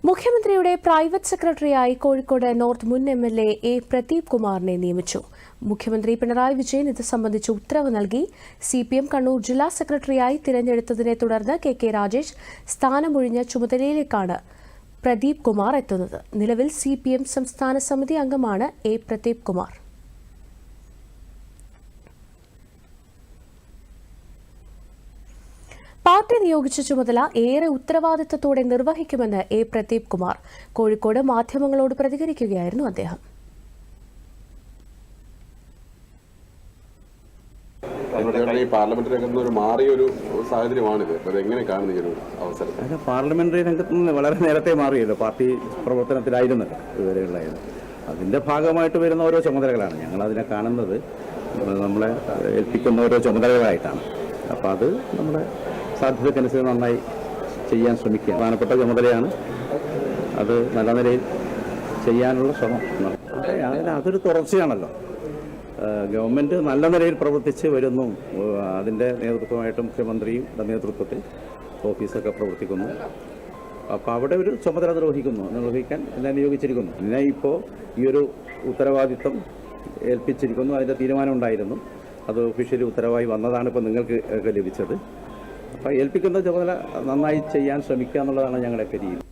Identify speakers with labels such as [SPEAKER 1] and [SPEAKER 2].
[SPEAKER 1] മുഖ്യമന്ത്രിയുടെ പ്രൈവറ്റ് സെക്രട്ടറിയായി കോഴിക്കോട് നോർത്ത് മുൻ എംഎൽഎ എ പ്രദീപ് കുമാറിനെ നിയമിച്ചു. മുഖ്യമന്ത്രി പിണറായി വിജയൻ ഇത് സംബന്ധിച്ച് ഉത്തരവ് നൽകി. സിപിഎം കണ്ണൂർ ജില്ലാ സെക്രട്ടറിയായി തിരഞ്ഞെടുത്തതിനെ തുടർന്ന് കെ രാജേഷ് സ്ഥാനമൊഴിഞ്ഞ ചുമതലയിലേക്കാണ് പ്രദീപ് കുമാർ എത്തുന്നത്. നിലവിൽ സിപിഎം സംസ്ഥാന സമിതി അംഗമാണ് എ പ്രദീപ് കുമാർ. പാർട്ടി നിയോഗിച്ച ചുമതല ഏറെ ഉത്തരവാദിത്തത്തോടെ നിർവഹിക്കുമെന്ന് എ പ്രദീപ് കുമാർ കോഴിക്കോട് മാധ്യമങ്ങളോട് പ്രതികരിക്കുകയായിരുന്നു അദ്ദേഹം.
[SPEAKER 2] പാർലമെന്ററി രംഗത്ത് ഒരു മാറിയൊരു സാഹചര്യമാണിത്. അതെങ്ങനെ കാണുന്നു ഈ ഒരു അവസരം?
[SPEAKER 3] പാർലമെന്ററി രംഗത്ത് നിന്ന് വളരെ നേരത്തെ മാറിയല്ലോ. പാർട്ടി പ്രവർത്തനത്തിലായിരുന്നല്ലോ ഇതുവരെയുള്ളത്. അതിന്റെ ഭാഗമായിട്ട് വരുന്ന ഓരോ ചുമതലകളാണ് ഞങ്ങൾ അതിനെ കാണുന്നത്. നമ്മളെ ഏൽപ്പിക്കുന്ന ഓരോ ചുമതലകളായിട്ടാണ്. അപ്പോൾ അത് നമ്മുടെ സാധ്യതയ്ക്കനുസരിച്ച് നന്നായി ചെയ്യാൻ ശ്രമിക്കുക. പ്രധാനപ്പെട്ട ചുമതലയാണ്. അത് നല്ല നിലയിൽ ചെയ്യാനുള്ള ശ്രമം. അതൊരു തുടർച്ചയാണല്ലോ. ഗവൺമെൻറ് നല്ല നിലയിൽ പ്രവർത്തിച്ച് വരുന്നു. അതിൻ്റെ നേതൃത്വമായിട്ട് മുഖ്യമന്ത്രിയുടെ നേതൃത്വത്തിൽ ഓഫീസൊക്കെ പ്രവർത്തിക്കുന്നു. അപ്പോൾ അവിടെ ഒരു ചുമതല നിർവഹിക്കാൻ എന്നെ നിയോഗിച്ചിരിക്കുന്നു. എന്നെ ഇപ്പോൾ ഈ ഒരു ഉത്തരവാദിത്വം ഏൽപ്പിച്ചിരിക്കുന്നു. അതിൻ്റെ തീരുമാനം ഉണ്ടായിരുന്നു. അത് ഒഫീഷ്യലി ഉത്തരവായി വന്നതാണ് ഇപ്പോൾ നിങ്ങൾക്ക് ലഭിച്ചത്. അപ്പോൾ ഏൽപ്പിക്കുന്ന ചുമതല നന്നായി ചെയ്യാൻ ശ്രമിക്കുക എന്നുള്ളതാണ് ഞങ്ങളുടെ രീതി.